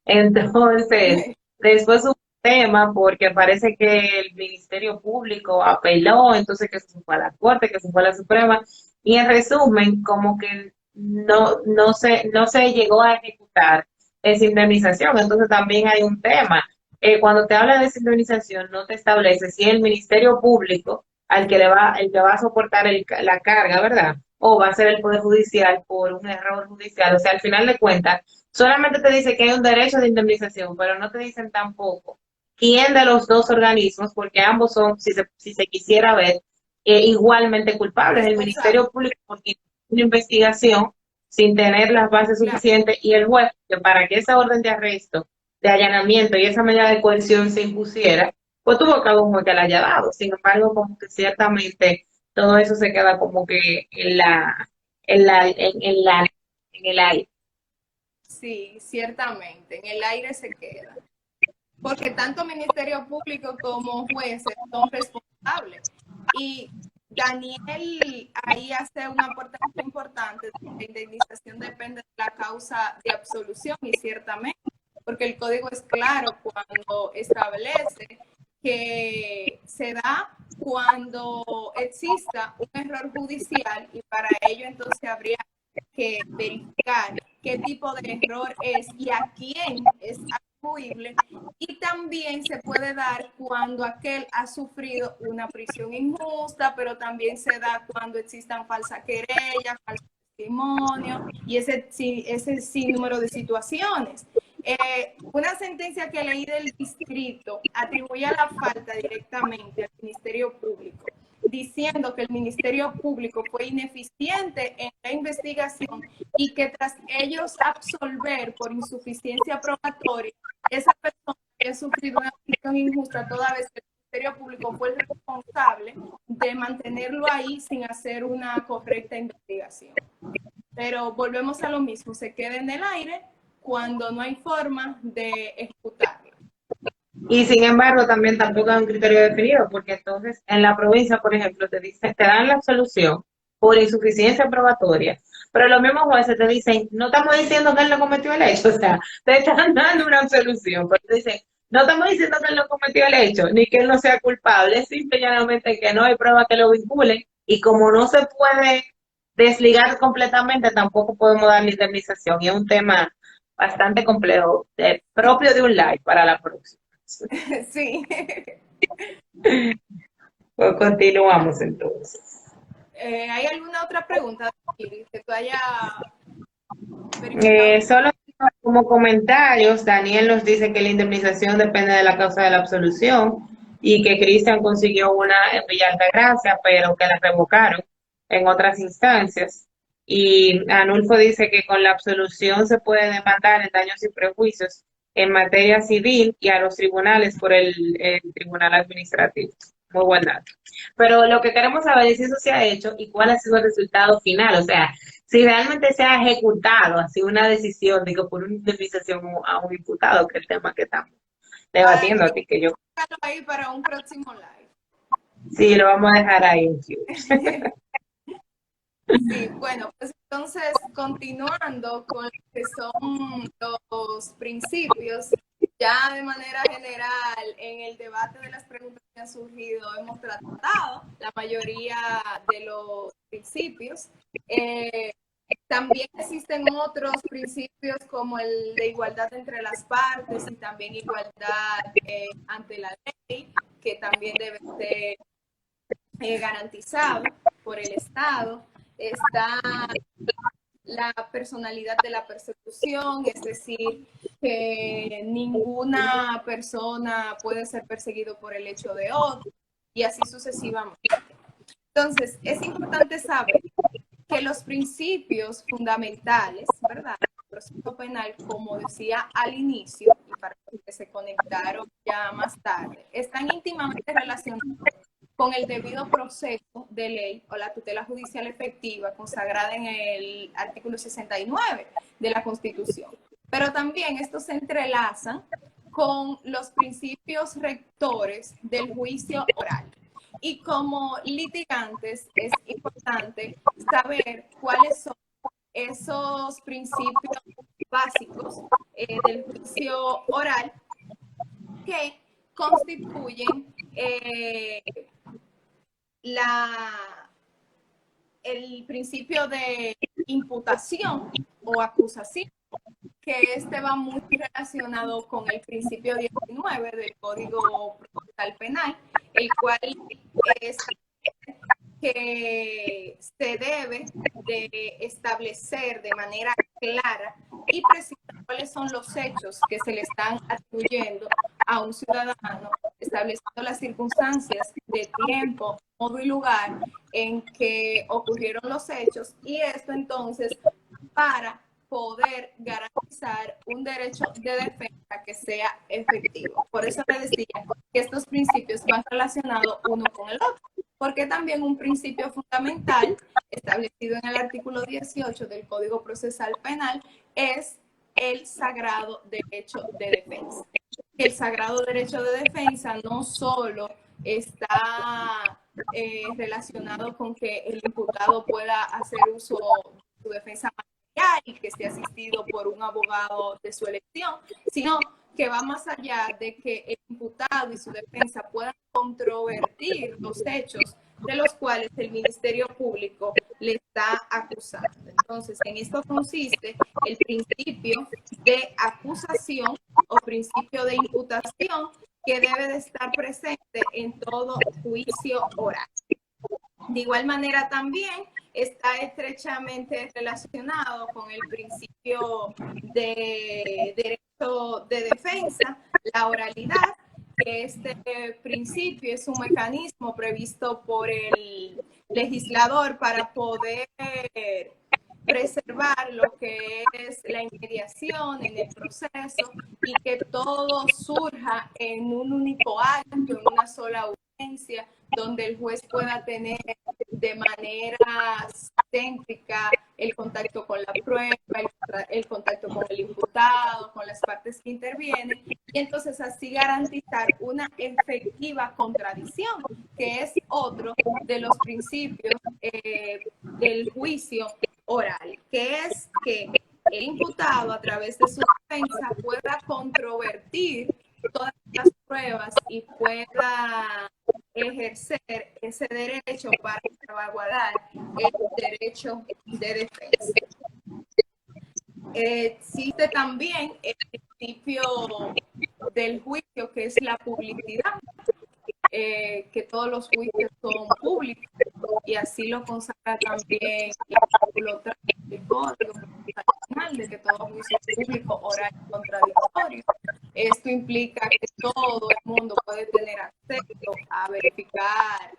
Entonces, después hubo un tema porque parece que el Ministerio Público apeló, entonces que se fue a la Corte, que se fue a la Suprema, y en resumen, como que no se llegó a ejecutar esa indemnización. Entonces también hay un tema. Cuando te habla de esa indemnización, no te establece si el Ministerio Público el que va a soportar la carga, ¿verdad? O va a ser el Poder Judicial por un error judicial. O sea, al final de cuentas, solamente te dice que hay un derecho de indemnización, pero no te dicen tampoco quién de los dos organismos, porque ambos son, si se quisiera ver, igualmente culpables. El Responsable. Ministerio Público porque una investigación sin tener las bases Claro. suficientes y el juez, que para que esa orden de arresto, de allanamiento y esa medida de coerción se impusiera, pues tuvo que haber un juez que la haya dado. Sin embargo, como que ciertamente todo eso se queda como que en el aire. Sí, ciertamente, en el aire se queda. Porque tanto Ministerio Público como jueces son responsables. Y Daniel ahí hace una aportación importante. La indemnización depende de la causa de absolución y ciertamente, porque el código es claro cuando establece que se da cuando exista un error judicial y para ello entonces habría que verificar qué tipo de error es y a quién es atribuible, y también se puede dar cuando aquel ha sufrido una prisión injusta, pero también se da cuando existan falsas querellas, falso testimonio y ese sinnúmero de situaciones. Una sentencia que leí del distrito atribuye la falta directamente al Ministerio Público, diciendo que el Ministerio Público fue ineficiente en la investigación y que tras ellos absolver por insuficiencia probatoria, esa persona había sufrido una prisión injusta toda vez que el Ministerio Público fue el responsable de mantenerlo ahí sin hacer una correcta investigación. Pero volvemos a lo mismo, se queda en el aire cuando no hay forma de ejecutarlo. Y sin embargo, también tampoco hay un criterio definido, porque entonces en la provincia, por ejemplo, te dan la absolución por insuficiencia probatoria, pero los mismos jueces te dicen, no estamos diciendo que él no cometió el hecho, o sea, te están dando una absolución, pero te dicen, no estamos diciendo que él no cometió el hecho, ni que él no sea culpable, es simplemente que no hay prueba que lo vinculen, y como no se puede desligar completamente, tampoco podemos dar la indemnización, y es un tema bastante complejo, propio de un live para la próxima. Sí. Pues continuamos entonces. ¿Hay alguna otra pregunta que tú hayas verificado? Solo como comentarios, Daniel nos dice que la indemnización depende de la causa de la absolución y que Cristian consiguió una en Villa Altagracia, pero que la revocaron en otras instancias. Y Anulfo dice que con la absolución se puede demandar en daños y prejuicios en materia civil y a los tribunales por el tribunal administrativo. Muy buen dato. Pero lo que queremos saber es si eso se ha hecho y cuál ha sido el resultado final. O sea, si realmente se ha ejecutado así una decisión de que por una indemnización a un imputado, que es el tema que estamos debatiendo aquí, que yo Ahí para un próximo live. sí lo vamos a dejar ahí en Q. Sí, bueno, pues entonces continuando con lo que son los principios, ya de manera general en el debate de las preguntas que han surgido hemos tratado la mayoría de los principios. También existen otros principios como el de igualdad entre las partes y también igualdad ante la ley, que también debe ser garantizado por el Estado. Está la personalidad de la persecución, es decir, que ninguna persona puede ser perseguido por el hecho de otro, y así sucesivamente. Entonces, es importante saber que los principios fundamentales, ¿verdad?, del proceso penal, como decía al inicio, y para los que se conectaron ya más tarde, están íntimamente relacionados con el debido proceso de ley o la tutela judicial efectiva consagrada en el artículo 69 de la Constitución. Pero también estos se entrelazan con los principios rectores del juicio oral. Y como litigantes es importante saber cuáles son esos principios básicos del juicio oral que constituyen el principio de imputación o acusación, que este va muy relacionado con el principio 19 del Código Procesal Penal, el cual es que se debe de establecer de manera clara y precisa cuáles son los hechos que se le están atribuyendo a un ciudadano, estableciendo las circunstancias de tiempo, modo y lugar en que ocurrieron los hechos, y esto entonces para poder garantizar un derecho de defensa que sea efectivo. Por eso le decía que estos principios van relacionados uno con el otro, porque también un principio fundamental establecido en el artículo 18 del Código Procesal Penal es el sagrado derecho de defensa. El sagrado derecho de defensa no solo está relacionado con que el imputado pueda hacer uso de su defensa material y que esté asistido por un abogado de su elección, sino que va más allá de que el imputado y su defensa puedan controvertir los hechos de los cuales el Ministerio Público le está acusando. Entonces, en esto consiste el principio de acusación o principio de imputación que debe de estar presente en todo juicio oral. De igual manera también está estrechamente relacionado con el principio de derecho de defensa, la oralidad, que este principio es un mecanismo previsto por el legislador para poder preservar lo que es la inmediación en el proceso y que todo surja en un único acto, en una sola audiencia, donde el juez pueda tener de manera céntrica el contacto con la prueba, el contacto con el imputado, con las partes que intervienen, y entonces así garantizar una efectiva contradicción, que es otro de los principios del juicio oral, que es que el imputado a través de su defensa pueda controvertir todas las pruebas y pueda ejercer ese derecho para salvaguardar el derecho de defensa. Existe también el principio del juicio, que es la publicidad, que todos los juicios son públicos, y así lo consagra también el artículo 3 del Código Procesal, de que todo juicio es público, oral y contradictorio. Esto implica que todo el mundo puede tener acceso a verificar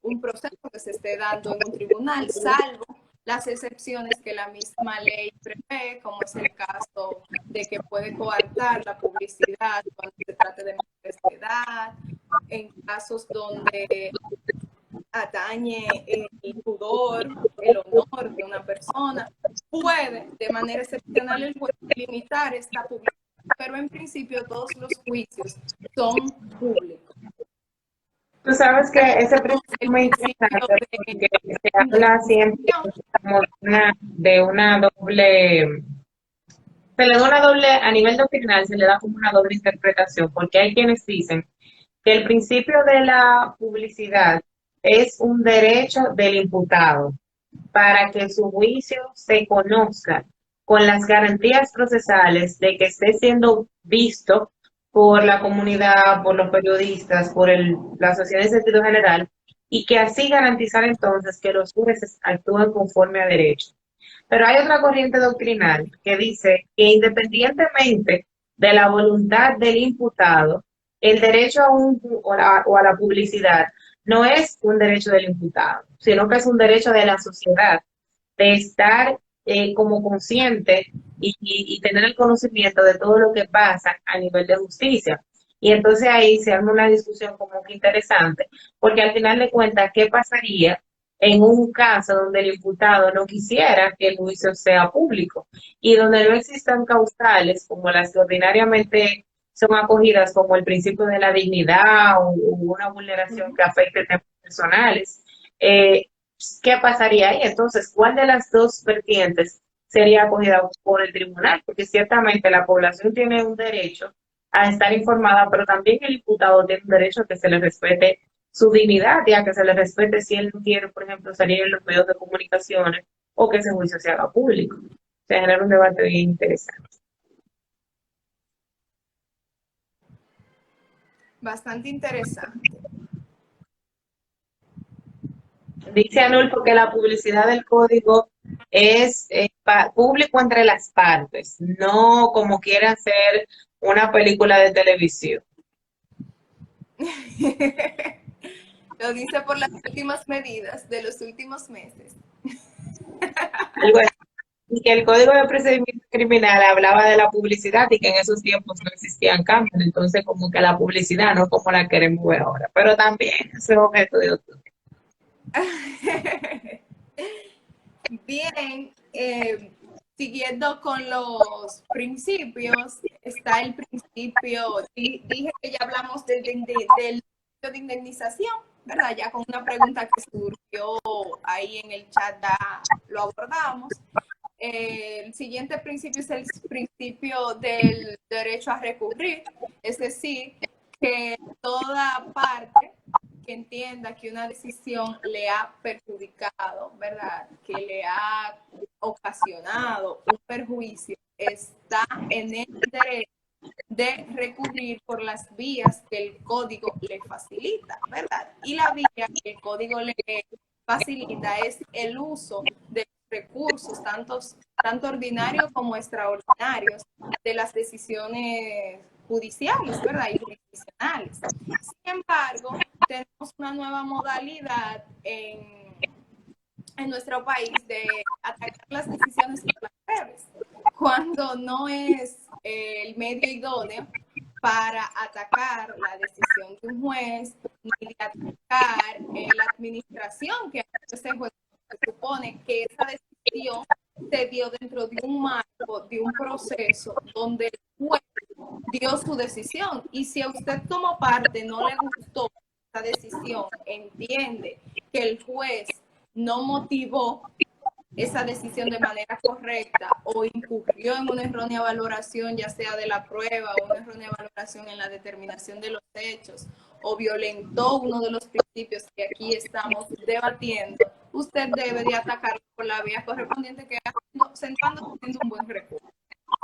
un proceso que se esté dando en un tribunal, salvo las excepciones que la misma ley prevé, como es el caso de que puede coartar la publicidad cuando se trate de menores de edad, en casos donde atañe el pudor, el honor de una persona, puede de manera excepcional el juez limitar esta publicidad, pero en principio todos los juicios son públicos. Tú sabes que ese principio es muy interesante porque se habla siempre como de una doble, se le da una doble, a nivel doctrinal se le da como una doble interpretación, porque hay quienes dicen que el principio de la publicidad es un derecho del imputado para que su juicio se conozca con las garantías procesales de que esté siendo visto por la comunidad, por los periodistas, por la sociedad en sentido general, y que así garantizar entonces que los jueces actúen conforme a derecho. Pero hay otra corriente doctrinal que dice que independientemente de la voluntad del imputado, el derecho a la publicidad no es un derecho del imputado, sino que es un derecho de la sociedad de estar como consciente y tener el conocimiento de todo lo que pasa a nivel de justicia. Y entonces ahí se arma una discusión como que interesante, porque al final de cuentas, ¿qué pasaría en un caso donde el imputado no quisiera que el juicio sea público y donde no existan causales como las que ordinariamente son acogidas como el principio de la dignidad o una vulneración que afecte temas personales? ¿qué pasaría ahí? Entonces, ¿cuál de las dos vertientes sería acogida por el tribunal? Porque ciertamente la población tiene un derecho a estar informada, pero también el imputado tiene un derecho a que se le respete su dignidad y a que se le respete si él no quiere, por ejemplo, salir en los medios de comunicaciones o que ese juicio se haga público. Se genera un debate bien interesante. Bastante interesante. Dice Anulfo que la publicidad del código es público entre las partes, no como quiera hacer una película de televisión. Lo dice por las últimas medidas de los últimos meses. Algo así. Y que el código de procedimiento criminal hablaba de la publicidad y que en esos tiempos no existían cambios, entonces como que la publicidad no como la queremos ver ahora, pero también ese es objeto de otro. Bien, siguiendo con los principios, está el principio, dije que ya hablamos del derecho de indemnización, ¿verdad? Ya con una pregunta que surgió ahí en el chat ya lo abordamos. El siguiente principio es el principio del derecho a recurrir, es decir, que toda parte que entienda que una decisión le ha perjudicado, ¿verdad? Que le ha ocasionado un perjuicio, está en el derecho de recurrir por las vías que el código le facilita, ¿verdad? Y la vía que el código le facilita es el uso de recursos, tanto ordinarios como extraordinarios, de las decisiones judiciales, ¿verdad? Y jurisdiccionales. Sin embargo, tenemos una nueva modalidad en nuestro país de atacar las decisiones breves, cuando no es el medio idóneo para atacar la decisión de un juez, ni de atacar la administración que hace ese juez. Se supone que esa decisión se dio dentro de un marco, de un proceso donde el juez dio su decisión. Y si a usted como parte no le gustó esa decisión, entiende que el juez no motivó esa decisión de manera correcta o incurrió en una errónea valoración, ya sea de la prueba o una errónea valoración en la determinación de los hechos, o violentó uno de los principios que aquí estamos debatiendo, usted debe de atacarlo por la vía correspondiente, que sentándose haciendo un buen recurso.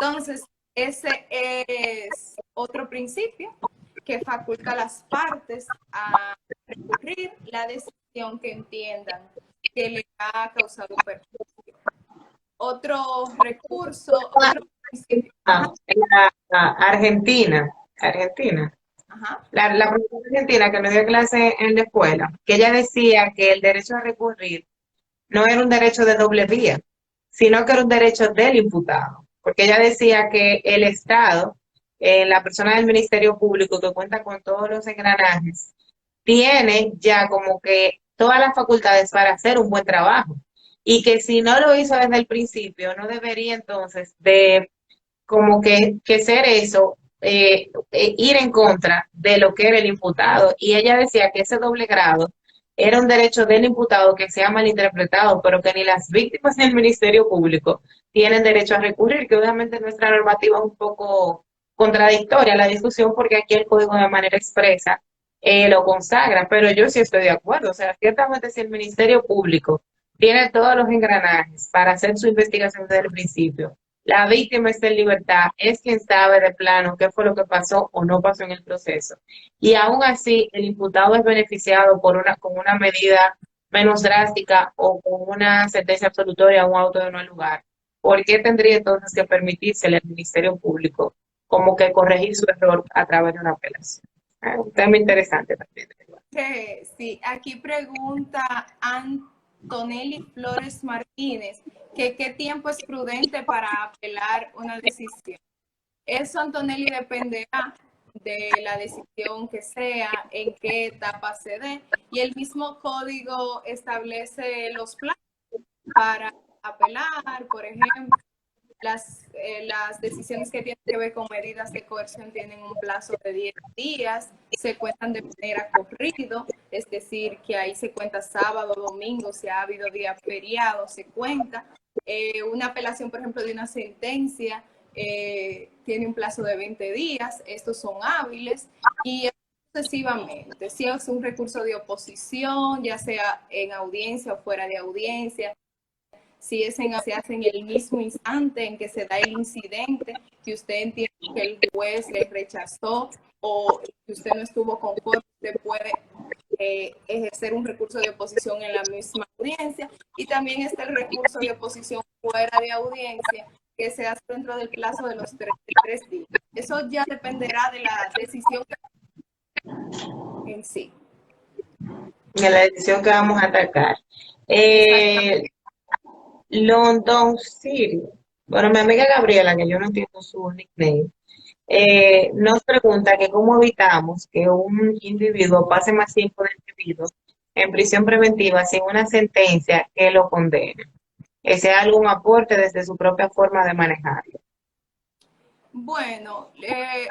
Entonces, ese es otro principio que faculta a las partes a recurrir la decisión que entiendan que le ha causado perjuicio. Otro recurso, otro principio. Argentina. Ajá. La profesora argentina que me dio clase en la escuela, que ella decía que el derecho a recurrir no era un derecho de doble vía, sino que era un derecho del imputado, porque ella decía que el Estado, la persona del Ministerio Público que cuenta con todos los engranajes, tiene ya como que todas las facultades para hacer un buen trabajo y que si no lo hizo desde el principio, no debería entonces de como que ser eso, ir en contra de lo que era el imputado. Y ella decía que ese doble grado era un derecho del imputado que se ha malinterpretado, pero que ni las víctimas ni el Ministerio Público tienen derecho a recurrir, que obviamente nuestra normativa es un poco contradictoria a la discusión porque aquí el código de manera expresa lo consagra, pero yo sí estoy de acuerdo. O sea, ciertamente si el Ministerio Público tiene todos los engranajes para hacer su investigación desde el principio, la víctima está en libertad, es quien sabe de plano qué fue lo que pasó o no pasó en el proceso. Y aún así, el imputado es beneficiado con una medida menos drástica o con una sentencia absolutoria o un auto de no lugar. ¿Por qué tendría entonces que permitírsele al Ministerio Público como que corregir su error a través de una apelación? Un tema interesante también. Sí, aquí pregunta Antonelli Flores Martínez que qué tiempo es prudente para apelar una decisión. Eso, Antonelli, dependerá de la decisión que sea, en qué etapa se dé, y el mismo código establece los plazos para apelar, por ejemplo. las decisiones que tienen que ver con medidas de coerción tienen un plazo de 10 días, se cuentan de manera corrido, es decir, que ahí se cuenta sábado, domingo, si ha habido día feriado, se cuenta. Una apelación, por ejemplo, de una sentencia tiene un plazo de 20 días, estos son hábiles y sucesivamente. Si es un recurso de oposición, ya sea en audiencia o fuera de audiencia, si es se hace en el mismo instante en que se da el incidente, que usted entiende que el juez le rechazó o que usted no estuvo conforme, usted puede ejercer un recurso de oposición en la misma audiencia. Y también está el recurso de oposición fuera de audiencia, que se hace dentro del plazo de los 33 días. Eso ya dependerá de la decisión en sí. De la decisión que vamos a atacar. London City. Bueno, mi amiga Gabriela, que yo no entiendo su nickname, nos pregunta que cómo evitamos que un individuo pase más tiempo del debido en prisión preventiva sin una sentencia que lo condene. Ese es algún aporte desde su propia forma de manejarlo. Bueno,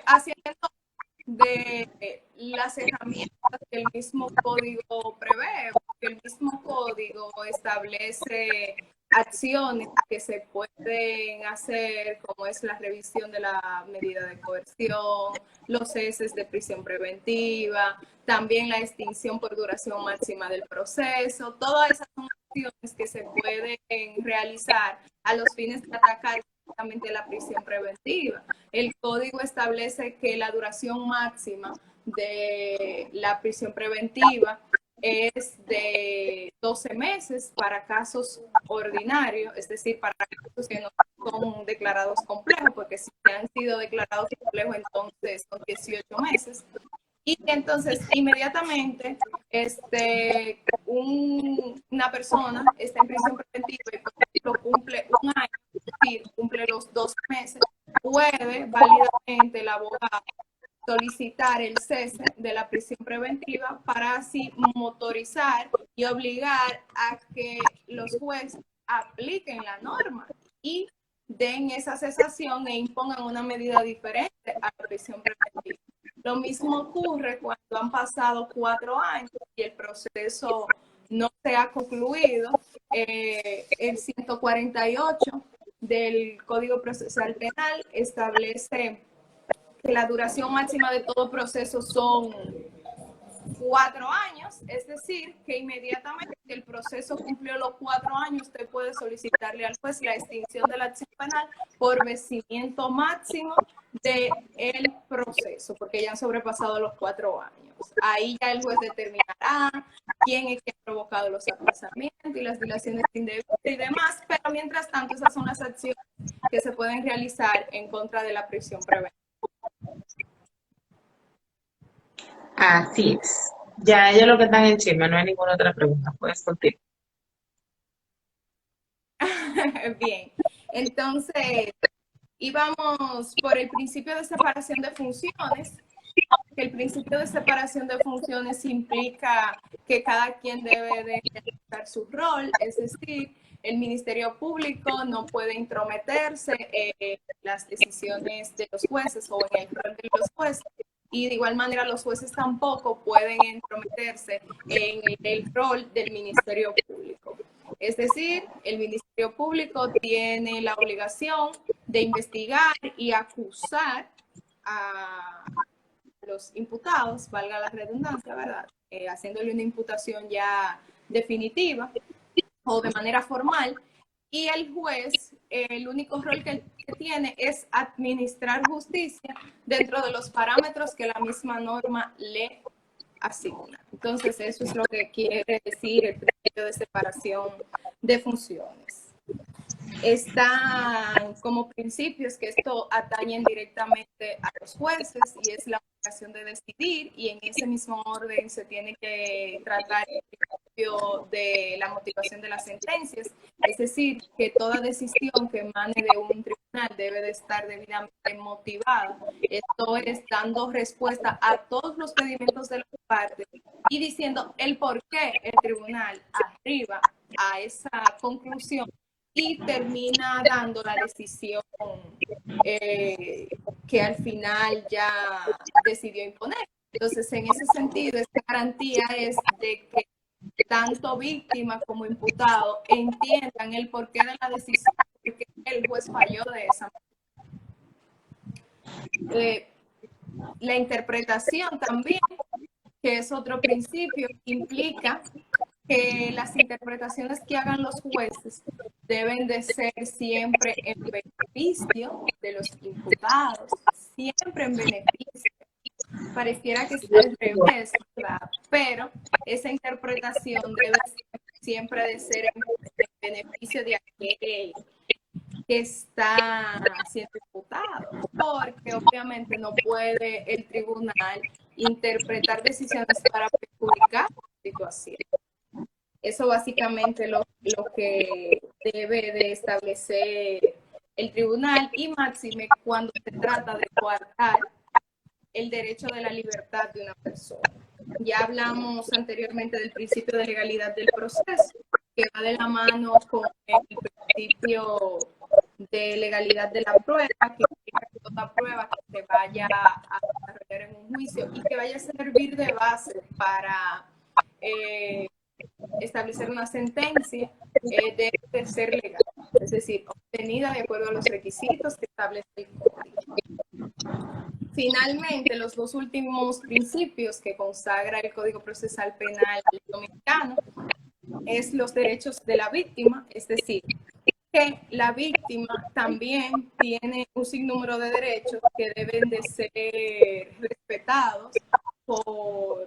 haciendo de las herramientas que el mismo código prevé, porque el mismo código establece acciones que se pueden hacer, como es la revisión de la medida de coerción, los ceses de prisión preventiva, también la extinción por duración máxima del proceso, todas esas son acciones que se pueden realizar a los fines de atacar la prisión preventiva. El código establece que la duración máxima de la prisión preventiva es de 12 meses para casos ordinarios, es decir, para casos que no son declarados complejos, porque si han sido declarados complejos, entonces son 18 meses. Y entonces, inmediatamente, una persona está en prisión preventiva y, por ejemplo, cumple un año, es decir, cumple los 12 meses, puede válidamente el abogado solicitar el cese de la prisión preventiva para así motorizar y obligar a que los jueces apliquen la norma y den esa cesación e impongan una medida diferente a la prisión preventiva. Lo mismo ocurre cuando han pasado 4 años y el proceso no se ha concluido. El 148 del Código Procesal Penal establece que la duración máxima de todo proceso son 4 años, es decir, que inmediatamente que el proceso cumplió los 4 años, usted puede solicitarle al juez la extinción de la acción penal por vencimiento máximo del proceso, porque ya han sobrepasado los 4 años. Ahí ya el juez determinará quién es que ha provocado los aplazamientos y las dilaciones indebidas y demás, pero mientras tanto esas son las acciones que se pueden realizar en contra de la prisión preventiva. Así es. Ya ellos lo que están en chisme, no hay ninguna otra pregunta. Puedes continuar. Bien, entonces íbamos por el principio de separación de funciones, que el principio de separación de funciones implica que cada quien debe de realizar su rol, es decir, el Ministerio Público no puede intrometerse en las decisiones de los jueces o en el rol de los jueces, y de igual manera los jueces tampoco pueden intrometerse en el rol del Ministerio Público. Es decir, el Ministerio Público tiene la obligación de investigar y acusar a los imputados, valga la redundancia, ¿verdad? Haciéndole una imputación ya definitiva o de manera formal. Y el juez, el único rol que tiene es administrar justicia dentro de los parámetros que la misma norma le asigna. Entonces, eso es lo que quiere decir el principio de separación de funciones. Están como principios que esto atañen directamente a los jueces y es la obligación de decidir, y en ese mismo orden se tiene que tratar el principio de la motivación de las sentencias, es decir, que toda decisión que emane de un tribunal debe de estar debidamente motivada. Esto es dando respuesta a todos los pedimentos de las partes y diciendo el por qué el tribunal arriba a esa conclusión y termina dando la decisión que al final ya decidió imponer. Entonces, en ese sentido, esta garantía es de que tanto víctima como imputado entiendan el porqué de la decisión, porque el juez falló de esa manera. La interpretación también, que es otro principio, implica que las interpretaciones que hagan los jueces deben de ser siempre en beneficio de los imputados, siempre en beneficio. Pareciera que está al revés, ¿verdad? Pero esa interpretación debe siempre de ser en beneficio de aquel que está siendo imputado, porque obviamente no puede el tribunal interpretar decisiones para perjudicar la situación. Eso básicamente lo que debe de establecer el tribunal y máxime cuando se trata de coartar el derecho de la libertad de una persona. Ya hablamos anteriormente del principio de legalidad del proceso, que va de la mano con el principio de legalidad de la prueba, que implica que toda prueba que se vaya a desarrollar en un juicio y que vaya a servir de base para establecer una sentencia, debe ser legal, es decir, obtenida de acuerdo a los requisitos que establece el código. Finalmente, los dos últimos principios que consagra el Código Procesal Penal dominicano es los derechos de la víctima, es decir, que la víctima también tiene un sinnúmero de derechos que deben de ser respetados por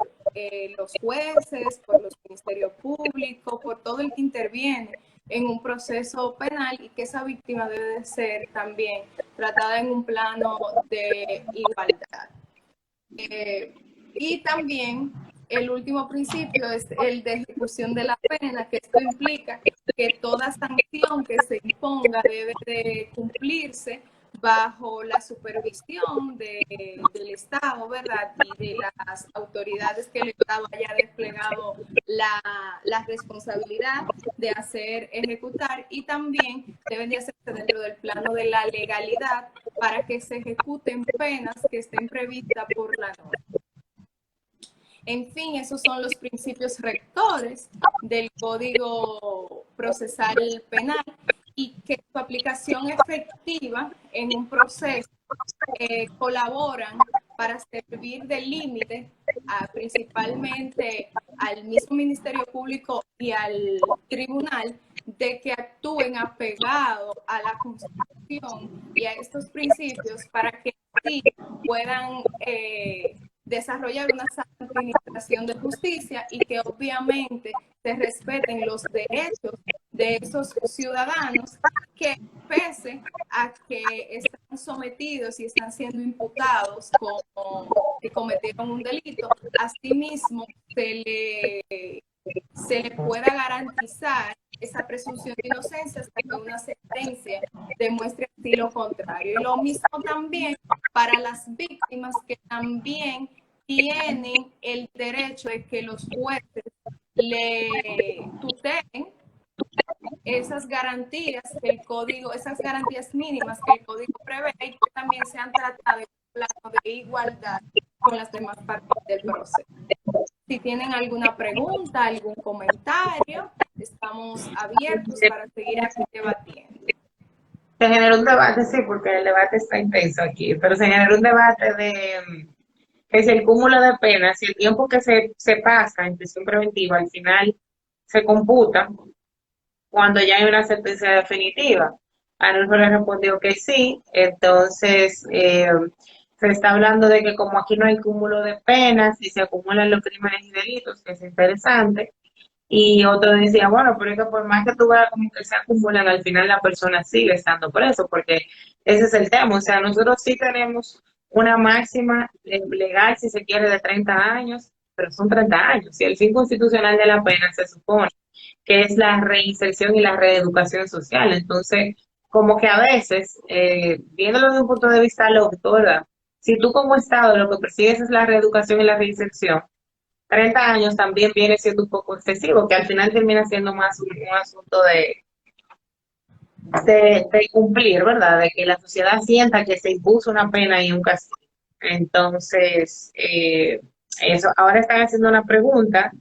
los jueces, por los ministerios públicos, por todo el que interviene en un proceso penal y que esa víctima debe de ser también tratada en un plano de igualdad. Y también el último principio es el de ejecución de la pena, que esto implica que toda sanción que se imponga debe de cumplirse bajo la supervisión del Estado, ¿verdad? Y de las autoridades que el Estado haya desplegado la responsabilidad de hacer ejecutar, y también deben de hacerse dentro del plano de la legalidad para que se ejecuten penas que estén previstas por la norma. En fin, esos son los principios rectores del Código Procesal Penal y que su aplicación efectiva en un proceso colaboran para servir de límite principalmente al mismo Ministerio Público y al tribunal de que actúen apegados a la Constitución y a estos principios para que así puedan desarrollar una sana administración de justicia y que obviamente se respeten los derechos de esos ciudadanos que, pese a que están sometidos y están siendo imputados como que cometieron un delito, asimismo se le pueda garantizar esa presunción de inocencia hasta que una sentencia demuestre así lo contrario. Y lo mismo también para las víctimas, que también tienen el derecho de que los jueces le tutelen esas garantías que el código, esas garantías mínimas que el código prevé, y que también sean tratadas en un plano de igualdad con las demás partes del proceso. Si tienen alguna pregunta, algún comentario, estamos abiertos para seguir aquí debatiendo. Se generó un debate, sí, porque el debate está intenso aquí, pero se generó un debate de que si el cúmulo de penas, si el tiempo que se pasa en prisión preventiva al final se computa cuando ya hay una sentencia definitiva. Arnulfo le respondió que sí, entonces se está hablando de que como aquí no hay cúmulo de penas y se acumulan los crímenes y delitos, que es interesante, y otro decía, bueno, pero es que por más que tú veas como que se acumulan, al final la persona sigue estando preso, porque ese es el tema. O sea, nosotros sí tenemos una máxima legal, si se quiere, de 30 años, pero son 30 años. Y el fin constitucional de la pena se supone que es la reinserción y la reeducación social. Entonces, como que a veces, viéndolo desde un punto de vista lógico, ¿verdad? Si tú como Estado lo que persigues es la reeducación y la reinserción, 30 años también viene siendo un poco excesivo, que al final termina siendo más un asunto de cumplir, ¿verdad? De que la sociedad sienta que se impuso una pena y un castigo. Entonces, eso, ahora están haciendo una pregunta,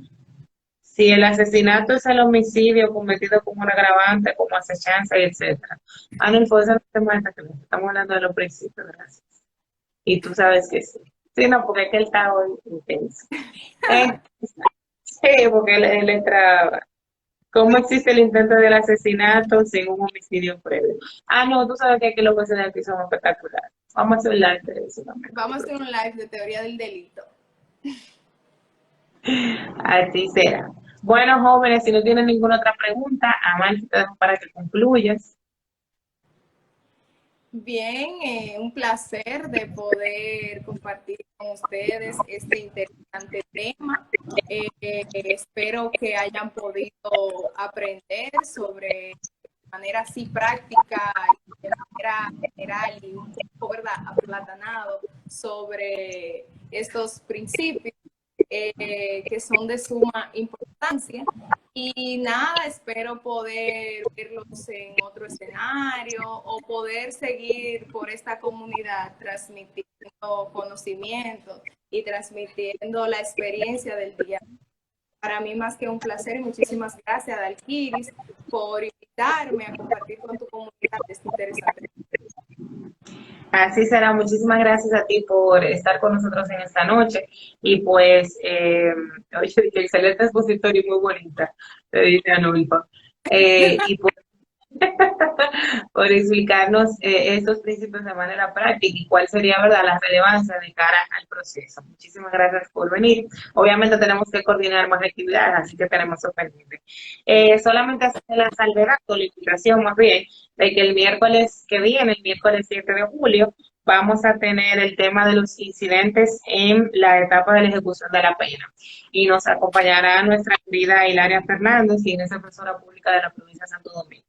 si el asesinato es el homicidio cometido como un agravante, como acechanza, y etcétera. Ah, no, pues eso no te muestra que estamos hablando de los principios, gracias. Y tú sabes que sí. Sí, no, porque es que él está hoy intenso. Eh, sí, porque él entra. ¿Cómo existe el intento del asesinato sin un homicidio previo? Ah, no, tú sabes que aquí los jueces de aquí son espectaculares. Vamos a hacer un live de eso también. Vamos a hacer un live de teoría del delito. Así será. Bueno, jóvenes, si no tienen ninguna otra pregunta, Amal, te dejo para que concluyas. Bien, un placer de poder compartir con ustedes este interesante tema. Espero que hayan podido aprender sobre de manera así práctica y de manera general y un poco, ¿verdad?, aplatanado sobre estos principios que son de suma importancia. Y nada, espero poder verlos en otro escenario o poder seguir por esta comunidad transmitiendo conocimientos y transmitiendo la experiencia del día. Para mí más que un placer y muchísimas gracias, Dalquiris, por invitarme a compartir con tu comunidad este interesante. Así será. Muchísimas gracias a ti por estar con nosotros en esta noche. Y pues, oye, que excelente expositor y muy bonita, te dice Anulfo. Y pues, por explicarnos estos principios de manera práctica y cuál sería, ¿verdad?, la relevancia de cara al proceso. Muchísimas gracias por venir. Obviamente tenemos que coordinar más actividades, así que tenemos eso pendiente. Solamente hacer la salvedad, o la invitación más bien, de que el miércoles que viene, el miércoles 7 de julio, vamos a tener el tema de los incidentes en la etapa de la ejecución de la pena. Y nos acompañará nuestra querida Hilaria Fernández, quien es profesora pública de la provincia de Santo Domingo.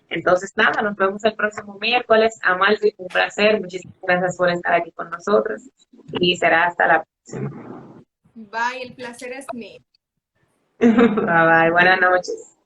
Entonces, nada, nos vemos el próximo miércoles. Amalfi, un placer. Muchísimas gracias por estar aquí con nosotros y será hasta la próxima. Bye, el placer es mío. Bye bye, buenas noches.